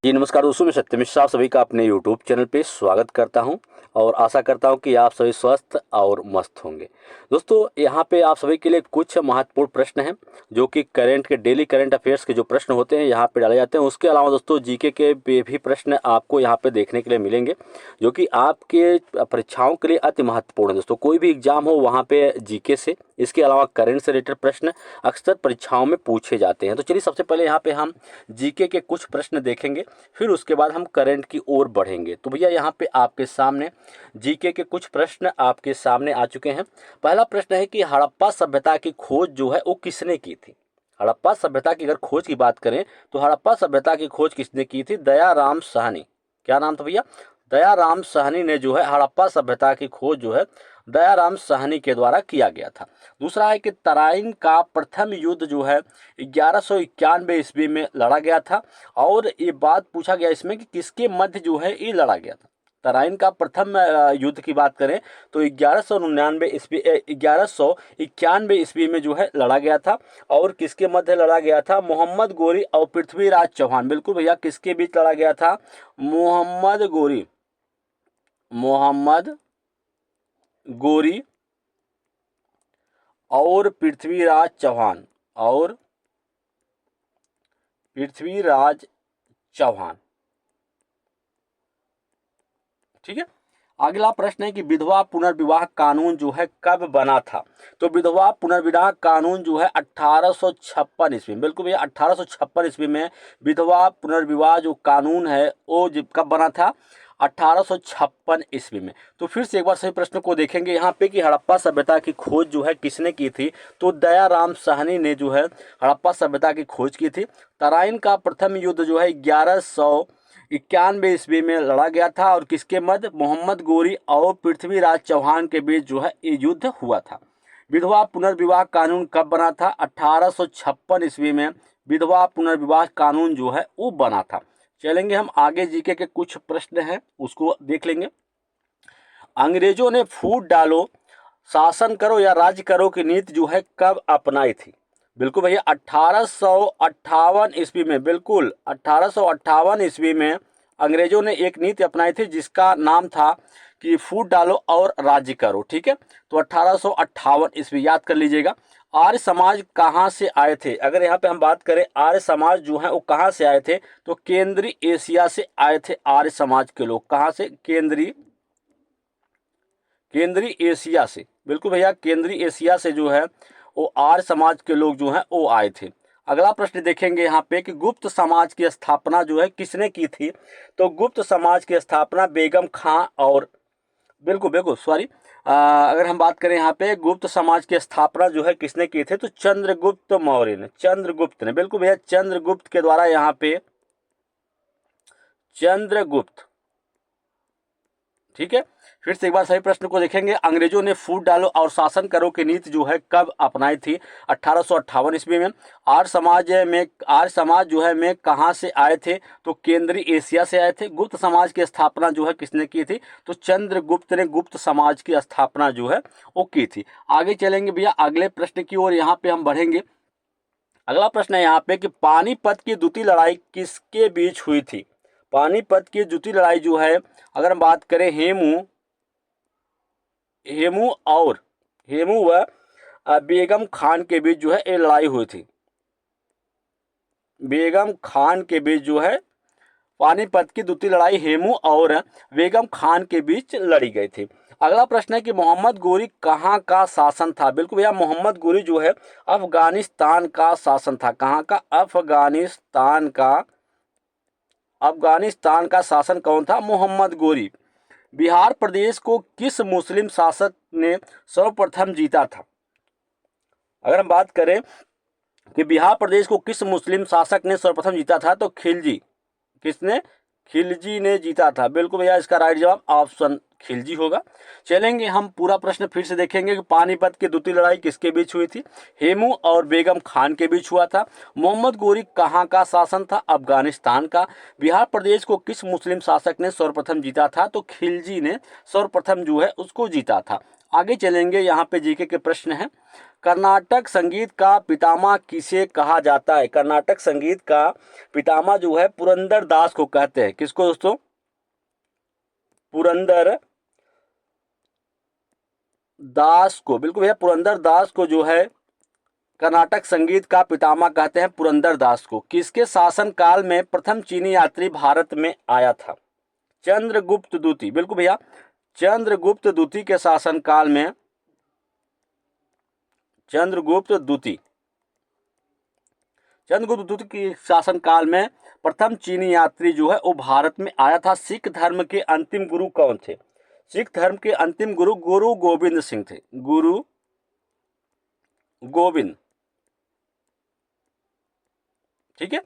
जी नमस्कार दोस्तों, मैं सत्य मिश्रा आप सभी का अपने यूट्यूब चैनल पे स्वागत करता हूं और आशा करता हूं कि आप सभी स्वस्थ और मस्त होंगे। दोस्तों यहां पे आप सभी के लिए कुछ महत्वपूर्ण प्रश्न हैं जो कि डेली करंट अफेयर्स के जो प्रश्न होते हैं यहां पे डाले जाते हैं। उसके अलावा दोस्तों जीके के भी प्रश्न आपको यहां पे देखने के लिए मिलेंगे जो कि आपके परीक्षाओं के लिए अति महत्वपूर्ण है। दोस्तों कोई भी एग्जाम हो वहाँ पे जीके से, इसके अलावा करंट से रिलेटेड प्रश्न अक्सर परीक्षाओं में पूछे जाते हैं। तो चलिए सबसे पहले यहाँ पे हम जीके के कुछ प्रश्न देखेंगे, फिर उसके बाद हम करंट की ओर बढ़ेंगे। तो भैया यहाँ पे आपके सामने जीके के कुछ प्रश्न आपके सामने आ चुके हैं। पहला प्रश्न है कि हड़प्पा सभ्यता की खोज जो है वो किसने की थी। हड़प्पा सभ्यता की अगर खोज की बात करें तो हड़प्पा सभ्यता की खोज किसने की थी? दयाराम साहनी। क्या नाम था भैया? दयाराम साहनी ने जो है हड़प्पा सभ्यता की खोज जो है दयाराम साहनी के द्वारा किया गया था। दूसरा है कि तराइन का प्रथम युद्ध जो है 1191 ईस्वी में लड़ा गया था और ये बात पूछा गया इसमें कि किसके मध्य जो है ये लड़ा गया था। तराइन का प्रथम युद्ध की बात करें तो 1191 ईस्वी में जो है लड़ा गया था और किसके मध्य लड़ा गया था? मोहम्मद गोरी और पृथ्वीराज चौहान। बिल्कुल भैया, किसके बीच लड़ा गया था? मोहम्मद गोरी और पृथ्वीराज चौहान। ठीक है। अगला प्रश्न है कि विधवा पुनर्विवाह कानून जो है कब बना था? तो विधवा पुनर्विवाह कानून जो है 1856 ईस्वी में। बिल्कुल भैया, 1856 ईस्वी में विधवा पुनर्विवाह जो कानून है वो कब बना था? 1856 ईस्वी में। तो फिर से एक बार सही प्रश्न को देखेंगे यहाँ पे कि हड़प्पा सभ्यता की खोज जो है किसने की थी? तो दयाराम साहनी ने जो है हड़प्पा सभ्यता की खोज की थी। तराइन का प्रथम युद्ध जो है 1191 ईस्वी में लड़ा गया था और किसके मध्य? मोहम्मद गोरी और पृथ्वीराज चौहान के बीच जो है ये युद्ध हुआ था। विधवा पुनर्विवाह कानून कब बना था? 1856 ईस्वी में विधवा पुनर्विवाह कानून जो है वो बना था। चलेंगे हम आगे, जीके के कुछ प्रश्न हैं उसको देख लेंगे। अंग्रेजों ने फूट डालो, शासन करो या राज्य करो की नीति जो है कब अपनाई थी? बिल्कुल भैया, 1858 ईस्वी में। बिल्कुल 1858 ईस्वी में अंग्रेजों ने एक नीति अपनाई थी जिसका नाम था कि फूट डालो और राज्य करो। ठीक है, तो 1858 ईस्वी याद कर लीजिएगा। आर्य समाज कहाँ से आए थे? अगर यहाँ पे हम बात करें आर्य समाज जो है वो कहाँ से आए थे तो केंद्रीय एशिया से आए थे आर्य समाज के लोग। कहाँ से? केंद्रीय एशिया से। बिल्कुल भैया, केंद्रीय एशिया से जो है वो आर्य समाज के लोग जो हैं वो आए थे। अगला प्रश्न देखेंगे यहाँ पे कि गुप्त समाज की स्थापना जो है किसने की थी? तो गुप्त समाज की स्थापना बेगम खां और बिल्कुल बिल्कुल सॉरी अगर हम बात करें यहाँ पे गुप्त समाज की स्थापना जो है किसने की थी? तो चंद्रगुप्त मौर्य ने। चंद्रगुप्त ने, बिल्कुल भैया, चंद्रगुप्त के द्वारा यहाँ पे चंद्रगुप्त। ठीक है, फिर से एक बार सही प्रश्न को देखेंगे। अंग्रेजों ने फूट डालो और शासन करो की नीति जो है कब अपनाई थी? 1858 ईस्वी में। आर्य समाज जो है में कहाँ से आए थे? तो केंद्रीय एशिया से आए थे। गुप्त समाज की स्थापना जो है किसने की थी? तो चंद्रगुप्त ने गुप्त समाज की स्थापना जो है वो की थी। आगे चलेंगे भैया अगले प्रश्न की ओर, यहाँ पे हम बढ़ेंगे। अगला प्रश्न है यहाँ पे कि पानीपत की द्वितीय लड़ाई किसके बीच हुई थी? पानीपत की द्वितीय लड़ाई जो है अगर हम बात करें हेमू व बेगम खान के बीच जो है ये लड़ाई हुई थी। बेगम खान के बीच जो है पानीपत की द्वितीय लड़ाई हेमू और बेगम खान के बीच लड़ी गई थी। अगला प्रश्न है कि मोहम्मद गोरी कहाँ का शासन था? बिल्कुल भैया, मोहम्मद गोरी जो है अफगानिस्तान का शासन था। कहाँ का? अफगानिस्तान का शासन कौन था? मोहम्मद गोरी। बिहार प्रदेश को किस मुस्लिम शासक ने सर्वप्रथम जीता था? अगर हम बात करें कि बिहार प्रदेश को किस मुस्लिम शासक ने सर्वप्रथम जीता था तो खिलजी। किसने? खिलजी ने जीता था। बिल्कुल भैया, इसका राइट जवाब ऑप्शन खिलजी होगा। चलेंगे हम पूरा प्रश्न फिर से देखेंगे कि पानीपत की द्वितीय लड़ाई किसके बीच हुई थी? हेमू और बेगम खान के बीच हुआ था। मोहम्मद गोरी कहाँ का शासन था? अफगानिस्तान का। बिहार प्रदेश को किस मुस्लिम शासक ने सर्वप्रथम जीता था? तो खिलजी ने सर्वप्रथम जो है उसको जीता था। आगे चलेंगे, यहाँ पे जीके के प्रश्न हैं। कर्नाटक संगीत का पितामह किसे कहा जाता है? कर्नाटक संगीत का पितामह जो है पुरंदर दास को कहते हैं। किसको दोस्तों? पुरंदर दास को, बिल्कुल भैया, पुरंदर दास को जो है कर्नाटक संगीत का पितामह कहते हैं, पुरंदर दास को। किसके शासन काल में प्रथम चीनी यात्री भारत में आया था? चंद्रगुप्त द्वितीय, बिल्कुल भैया, चंद्रगुप्त द्वितीय के शासन काल में, चंद्रगुप्त द्वितीय के शासन काल में प्रथम चीनी यात्री जो है वो भारत में आया था। सिख धर्म के अंतिम गुरु कौन थे? सिख धर्म के अंतिम गुरु गुरु गोविंद सिंह थे। गुरु गोविंद, ठीक है।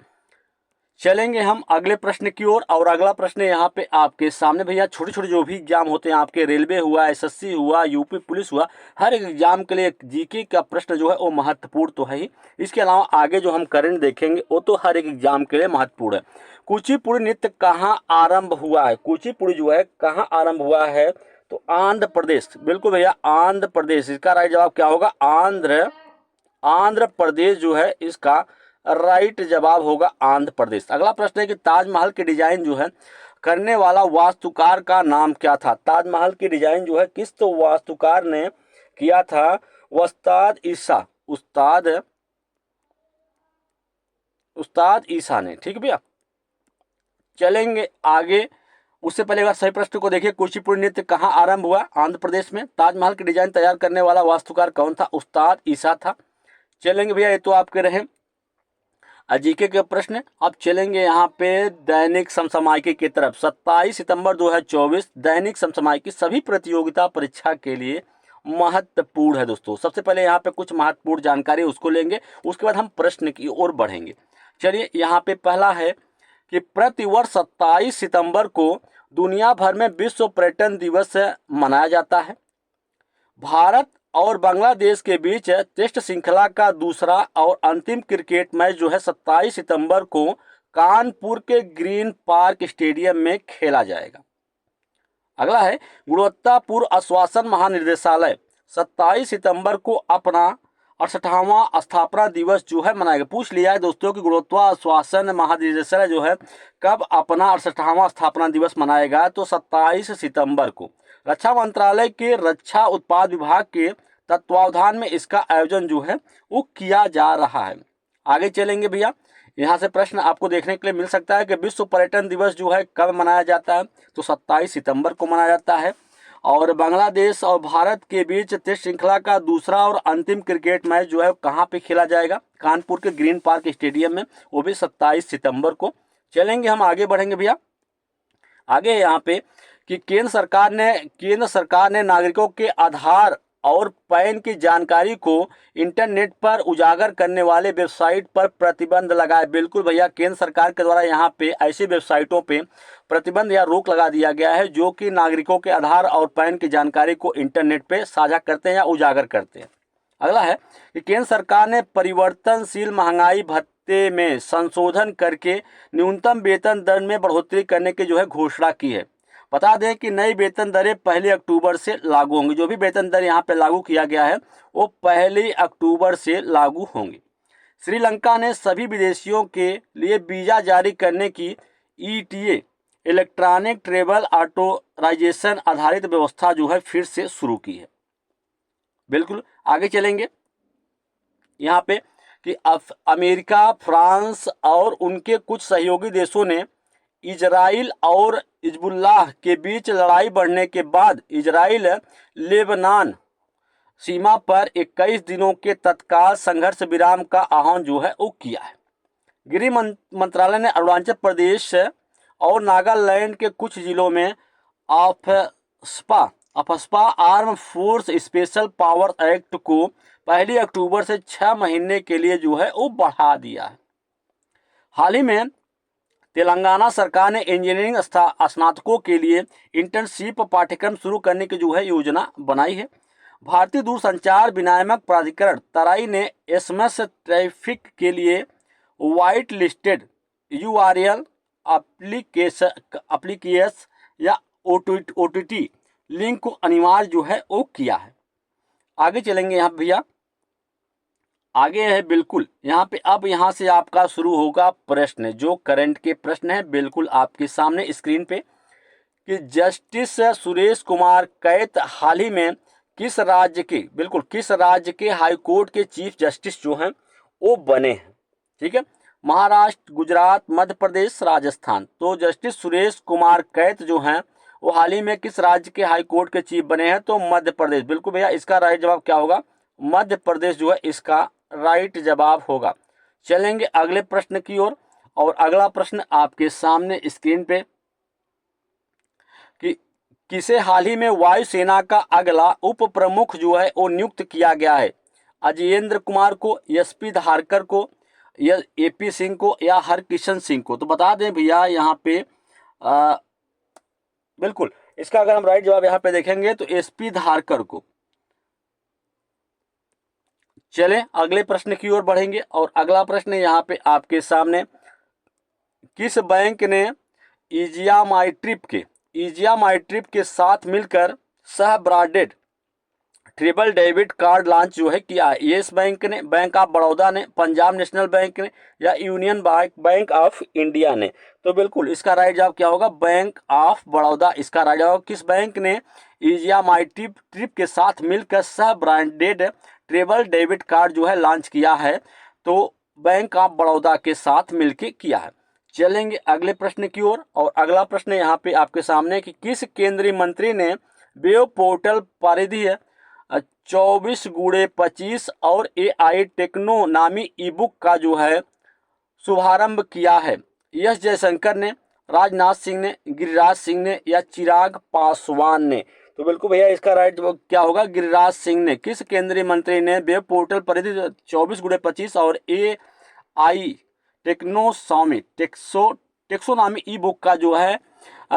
चलेंगे हम अगले प्रश्न की ओर, और अगला प्रश्न यहाँ पे आपके सामने भैया, छोटे छोटे जो भी एग्जाम होते हैं आपके, रेलवे हुआ, एसएससी हुआ, यूपी पुलिस हुआ, हर एक एग्जाम के लिए जीके का प्रश्न जो है वो महत्वपूर्ण तो है ही। इसके अलावा आगे जो हम करंट देखेंगे वो तो हर एक एग्जाम के लिए महत्वपूर्ण है। कुचिपुड़ी नृत्य कहाँ आरंभ हुआ है? कुचिपुड़ी जो है कहाँ आरंभ हुआ है? तो आंध्र प्रदेश, बिल्कुल भैया, आंध्र प्रदेश। इसका राइट जवाब क्या होगा? आंध्र प्रदेश जो है इसका राइट जवाब होगा आंध्र प्रदेश। अगला प्रश्न है कि ताजमहल की डिजाइन जो है करने वाला वास्तुकार का नाम क्या था? ताजमहल की डिजाइन जो है किस तो वास्तुकार ने किया था? उस्ताद ईसा ने, ठीक है भैया। चलेंगे आगे, उससे पहले अगर सही प्रश्न को देखिए, कुचिपुड़ी नृत्य कहाँ आरंभ हुआ? आंध्र प्रदेश में। ताजमहल की डिजाइन तैयार करने वाला वास्तुकार कौन था? उस्ताद ईसा था। चलेंगे भैया, ये तो आपके रहे जीके के प्रश्न। अब चलेंगे यहाँ पे दैनिक समसामयिकी की तरफ। 27 सितंबर 2024 दैनिक समसामयिकी सभी प्रतियोगिता परीक्षा के लिए महत्वपूर्ण है दोस्तों। सबसे पहले यहाँ पे कुछ महत्वपूर्ण जानकारी उसको लेंगे, उसके बाद हम प्रश्न की ओर बढ़ेंगे। चलिए, यहाँ पे पहला है कि प्रतिवर्ष 27 सितंबर को दुनिया भर में विश्व पर्यटन दिवस मनाया जाता है। भारत और बांग्लादेश के बीच टेस्ट श्रृंखला का दूसरा और अंतिम क्रिकेट मैच जो है 27 सितंबर को कानपुर के ग्रीन पार्क स्टेडियम में खेला जाएगा। अगला है गुणवत्तापूर्ण आश्वासन महानिदेशालय 27 सितंबर को अपना 68वां स्थापना दिवस जो है मनाएगा। पूछ लिया है दोस्तों कि गुणवत्ता आश्वासन महानिदेशालय जो है कब अपना 68वां स्थापना दिवस मनाएगा? तो 27 सितंबर को। रक्षा मंत्रालय के रक्षा उत्पाद विभाग के तत्वावधान में इसका आयोजन जो है वो किया जा रहा है। आगे चलेंगे भैया, यहाँ से प्रश्न आपको देखने के लिए मिल सकता है कि विश्व पर्यटन दिवस जो है कब मनाया जाता है? तो 27 सितंबर को मनाया जाता है। और बांग्लादेश और भारत के बीच टेस्ट श्रृंखला का दूसरा और अंतिम क्रिकेट मैच जो है कहाँ पे खेला जाएगा? कानपुर के ग्रीन पार्क स्टेडियम में, वो भी 27 सितंबर को। चलेंगे हम आगे बढ़ेंगे भैया। आगे यहाँ पे कि केंद्र सरकार ने नागरिकों के आधार और पैन की जानकारी को इंटरनेट पर उजागर करने वाले वेबसाइट पर प्रतिबंध लगाए। बिल्कुल भैया, केंद्र सरकार के द्वारा यहाँ पे ऐसी वेबसाइटों पे प्रतिबंध या रोक लगा दिया गया है जो कि नागरिकों के आधार और पैन की जानकारी को इंटरनेट पे साझा करते हैं या उजागर करते हैं। अगला है कि केंद्र सरकार ने परिवर्तनशील महंगाई भत्ते में संशोधन करके न्यूनतम वेतन दर में बढ़ोतरी करने की जो है घोषणा की है। बता दें कि नई वेतन दरें 1 अक्टूबर से लागू होंगी। जो भी वेतन दर यहाँ पे लागू किया गया है वो 1 अक्टूबर से लागू होंगी। श्रीलंका ने सभी विदेशियों के लिए वीज़ा जारी करने की ETA इलेक्ट्रॉनिक ट्रेवल ऑथराइजेशन आधारित व्यवस्था जो है फिर से शुरू की है। बिल्कुल आगे चलेंगे यहाँ पे कि अमेरिका, फ्रांस और उनके कुछ सहयोगी देशों ने इजराइल और हिजबुल्लाह के बीच लड़ाई बढ़ने के बाद इजराइल लेबनान सीमा पर 21 दिनों के तत्काल संघर्ष विराम का आह्वान जो है वो किया है। गृह मंत्रालय ने अरुणाचल प्रदेश और नागालैंड के कुछ जिलों में AFSPA arm force special power act को 1 अक्टूबर से 6 महीने के लिए जो है वो बढ़ा दिया है। हाल ही में तेलंगाना सरकार ने इंजीनियरिंग स्नातकों के लिए इंटर्नशिप पाठ्यक्रम शुरू करने की जो है योजना बनाई है। भारतीय दूरसंचार विनियामक प्राधिकरण तराई ने SMS ट्रैफिक के लिए वाइट लिस्टेड URL एप्लीकेशन या OTT लिंक को अनिवार्य जो है वो किया है। आगे चलेंगे यहाँ भैया, आगे है बिल्कुल यहाँ पे, अब यहाँ से आपका शुरू होगा प्रश्न, जो करंट के प्रश्न है बिल्कुल आपके सामने स्क्रीन पे, कि जस्टिस सुरेश कुमार कैत हाल ही में किस राज्य के, बिल्कुल किस राज्य के हाई कोर्ट के चीफ जस्टिस जो हैं वो बने हैं। ठीक है, महाराष्ट्र, गुजरात, मध्य प्रदेश, राजस्थान। तो जस्टिस सुरेश कुमार कैत जो हैं वो हाल ही में किस राज्य के हाई कोर्ट के चीफ बने हैं, तो मध्य प्रदेश। बिल्कुल भैया, इसका राइट जवाब क्या होगा, मध्य प्रदेश जो है इसका राइट जवाब होगा। चलेंगे अगले प्रश्न की ओर, और अगला प्रश्न आपके सामने स्क्रीन पे, कि किसे हाल ही में वायुसेना का अगला उप प्रमुख जो है वो नियुक्त किया गया है, अजयेंद्र कुमार को, एसपी धारकर को, या एपी सिंह को, या हरकिशन सिंह को। तो बता दें भैया यहाँ पे बिल्कुल इसका अगर हम राइट जवाब यहाँ पे देखेंगे तो एसपी धारकर को। चलें अगले प्रश्न की ओर बढ़ेंगे, और अगला प्रश्न यहाँ पे आपके सामने, किस बैंक ने इजिया माई ट्रिप के साथ मिलकर सह branded triple debit card launch जो है किया है, येस बैंक ने, बैंक ऑफ बड़ौदा ने, पंजाब नेशनल बैंक ने, या यूनियन बैंक ऑफ इंडिया ने। तो बिल्कुल इसका राइट जवाब क्या होगा, बैंक ऑफ बड़ौदा इसका राइट जवाब। किस बैंक ने इजिया माई ट्रिप के साथ मिलकर सह ब्रांडेड ट्रिपल डेबिट कार्ड जो है लॉन्च किया है, तो बैंक ऑफ बड़ौदा के साथ मिलकर किया है। चलेंगे अगले प्रश्न की ओर, और अगला प्रश्न यहाँ पे आपके सामने, कि किस केंद्रीय मंत्री ने वेब पोर्टल परिधि 24x25 और AI टेक्नो नामी ई बुक का जो है शुभारंभ किया है, एस जयशंकर ने, राजनाथ सिंह ने, गिरिराज सिंह ने, या चिराग पासवान ने। तो बिल्कुल भैया इसका राइट क्या होगा, गिरिराज सिंह ने। किस केंद्रीय मंत्री ने वेब पोर्टल परिधि 24x25 और AI टेक्सोनॉमी ई बुक का जो है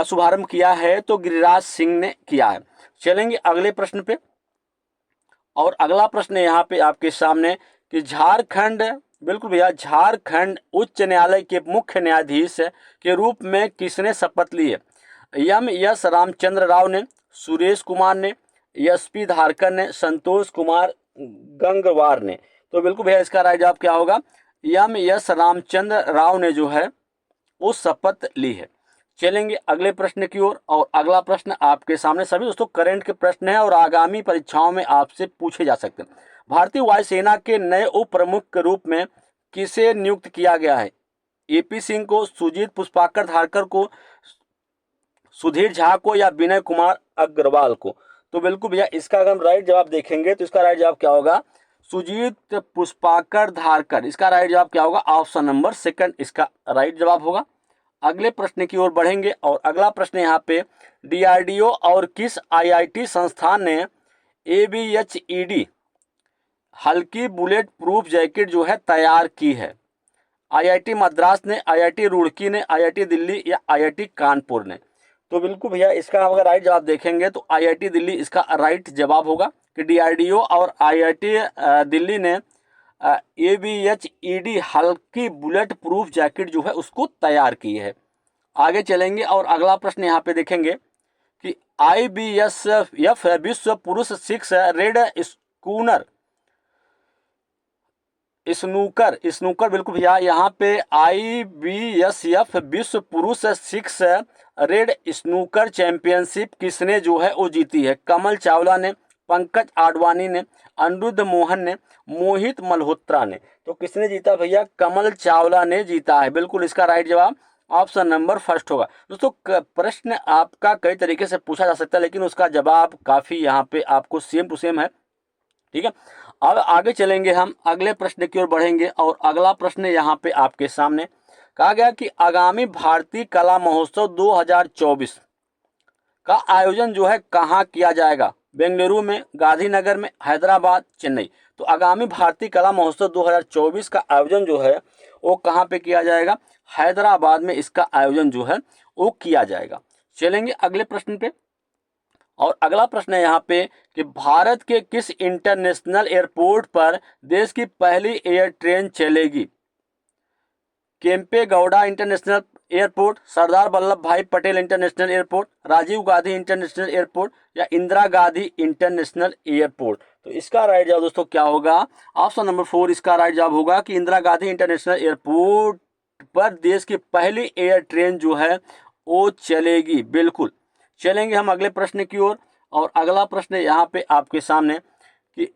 शुभारंभ किया है, तो गिरिराज सिंह ने किया है। चलेंगे अगले प्रश्न पे, और अगला प्रश्न यहाँ पे आपके सामने, कि झारखंड, बिल्कुल भैया झारखंड उच्च न्यायालय के मुख्य न्यायाधीश के रूप में किसने शपथ ली है, एस रामचंद्र राव ने, सुरेश कुमार ने, एसपी धारकर ने, संतोष कुमार गंगवार ने। तो बिल्कुल भैया इसका राइट जवाब क्या होगा, एस रामचंद्र राव ने जो है वो शपथ ली है। चलेंगे अगले प्रश्न की ओर, और अगला प्रश्न आपके सामने, सभी दोस्तों करंट के प्रश्न हैं और आगामी परीक्षाओं में आपसे पूछे जा सकते हैं। भारतीय वायुसेना के नए उप प्रमुख के रूप में किसे नियुक्त किया गया है, एपी सिंह को, सुजीत पुष्पाकर धारकर को, सुधीर झा को, या विनय कुमार अग्रवाल को। तो बिल्कुल भैया इसका अगर हम राइट जवाब देखेंगे तो इसका राइट जवाब क्या होगा, सुजीत पुष्पाकर धारकर। इसका राइट जवाब क्या होगा, ऑप्शन नंबर सेकंड इसका राइट जवाब होगा। अगले प्रश्न की ओर बढ़ेंगे, और अगला प्रश्न यहाँ पे, डीआरडीओ और किस आईआईटी संस्थान ने ABHED हल्की बुलेट प्रूफ जैकेट जो है तैयार की है, आईआईटी मद्रास ने, आईआईटी रुड़की ने, आईआईटी दिल्ली, या आईआईटी कानपुर ने। तो बिल्कुल भैया इसका अगर राइट जवाब देखेंगे तो आईआईटी दिल्ली इसका राइट जवाब होगा, कि डीआरडीओ और आईआईटी दिल्ली ने ABHED हल्की बुलेट प्रूफ जैकेट जो है उसको तैयार की है। आगे चलेंगे, और अगला प्रश्न यहाँ पे देखेंगे, कि IBSF विश्व पुरुष 6 रेड स्नूकर बिल्कुल भैया यहाँ पे IBSF विश्व पुरुष 6 रेड स्नूकर चैंपियनशिप किसने जो है वो जीती है, कमल चावला ने, पंकज आडवाणी ने, अनिरुद्ध मोहन ने, मोहित मल्होत्रा ने। तो किसने जीता भैया, कमल चावला ने जीता है। बिल्कुल इसका राइट जवाब ऑप्शन नंबर फर्स्ट होगा। दोस्तों प्रश्न आपका कई तरीके से पूछा जा सकता है, लेकिन उसका जवाब काफ़ी यहाँ पे आपको सेम टू सेम है। ठीक है, अब आगे चलेंगे, हम अगले प्रश्न की ओर बढ़ेंगे, और अगला प्रश्न यहाँ पे आपके सामने कहा गया कि आगामी भारतीय कला महोत्सव 2024 का आयोजन जो है कहाँ किया जाएगा, बेंगलुरु में, गांधीनगर में, हैदराबाद, चेन्नई। तो आगामी भारतीय कला महोत्सव 2024 का आयोजन जो है वो कहाँ पे किया जाएगा, हैदराबाद में इसका आयोजन जो है वो किया जाएगा। चलेंगे अगले प्रश्न पे, और अगला प्रश्न है यहाँ पे, कि भारत के किस इंटरनेशनल एयरपोर्ट पर देश की पहली एयर ट्रेन चलेगी, Kempe Gowda international airport, Sardar Vallabh Bhai Patel international airport, Rajiv Gandhi international airport या इंदिरा गांधी इंटरनेशनल एयरपोर्ट। तो इसका राइट जवाब दोस्तों क्या होगा? ऑप्शन नंबर 4 इसका राइट जवाब होगा कि इंदिरा गांधी इंटरनेशनल एयरपोर्ट पर देश की पहली एयर ट्रेन जो है वो चलेगी। बिल्कुल चलेंगे हम अगले प्रश्न की ओर। और अगला प्रश्न यहाँ पे आपके सामने कि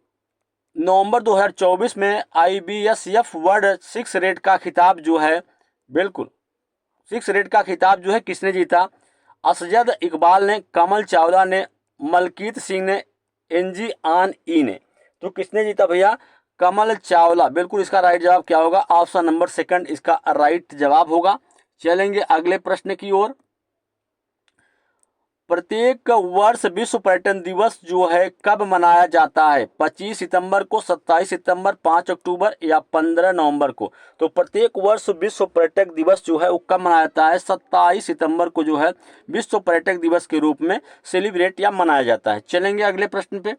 नवंबर 2024 में IBSF वर्ल्ड 6 रेट का खिताब जो है, बिल्कुल 6 रेट का खिताब जो है किसने जीता? असजद इकबाल ने, कमल चावला ने, मलकीत सिंह ने, NG आन ई ने। तो किसने जीता भैया? कमल चावला। बिल्कुल इसका राइट जवाब क्या होगा? ऑप्शन नंबर 2 इसका राइट जवाब होगा। चलेंगे अगले प्रश्न की ओर। प्रत्येक वर्ष विश्व पर्यटन दिवस जो है कब मनाया जाता है? 25 सितंबर को, 27 सितंबर, 5 अक्टूबर या 15 नवंबर को? तो प्रत्येक वर्ष विश्व पर्यटक दिवस जो है वो कब मनाया जाता है? 27 सितंबर को जो है विश्व पर्यटक दिवस के रूप में सेलिब्रेट या मनाया जाता है। चलेंगे अगले प्रश्न पे।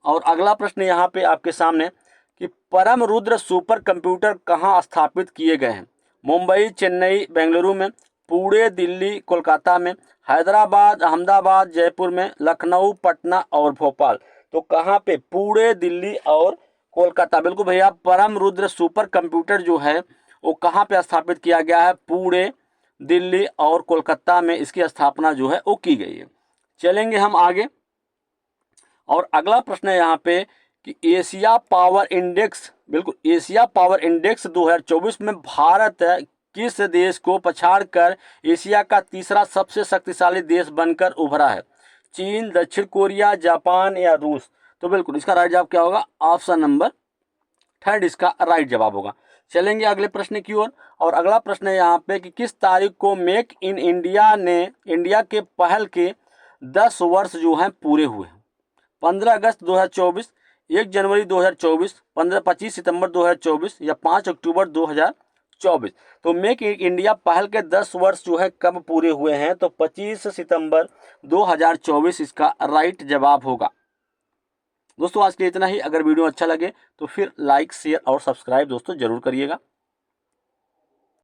और अगला प्रश्न यहाँ पे आपके सामने कि परम रुद्र सुपर कंप्यूटर कहाँ स्थापित किए गए हैं? मुंबई, चेन्नई, बेंगलुरु में, पुणे, दिल्ली, कोलकाता में, हैदराबाद, अहमदाबाद, जयपुर में, लखनऊ, पटना और भोपाल? तो कहाँ पे? पुणे, दिल्ली और कोलकाता। बिल्कुल भैया, परम रुद्र सुपर कंप्यूटर जो है वो कहाँ पे स्थापित किया गया है? पुणे, दिल्ली और कोलकाता में इसकी स्थापना जो है वो की गई है। चलेंगे हम आगे। और अगला प्रश्न है यहाँ पे कि एशिया पावर इंडेक्स, बिल्कुल एशिया पावर इंडेक्स 2024 में भारत किस देश को पछाड़कर एशिया का तीसरा सबसे शक्तिशाली देश बनकर उभरा है? चीन, दक्षिण कोरिया, जापान या रूस? तो बिल्कुल इसका राइट जवाब क्या होगा? ऑप्शन नंबर 3 इसका राइट जवाब होगा। चलेंगे अगले प्रश्न की ओर। और अगला प्रश्न है यहाँ पे कि किस तारीख को मेक इन इंडिया के पहल के 10 वर्ष जो हैं पूरे हुए हैं? 15 अगस्त 2024, 1 जनवरी 2024, 25 सितंबर 2024 या 5 अक्टूबर 2024? तो मेक इन इंडिया पहल के 10 वर्ष जो है कब पूरे हुए हैं? तो 25 सितंबर 2024 इसका राइट जवाब होगा। दोस्तों आज के लिए इतना ही। अगर वीडियो अच्छा लगे तो फिर लाइक, शेयर और सब्सक्राइब दोस्तों जरूर करिएगा।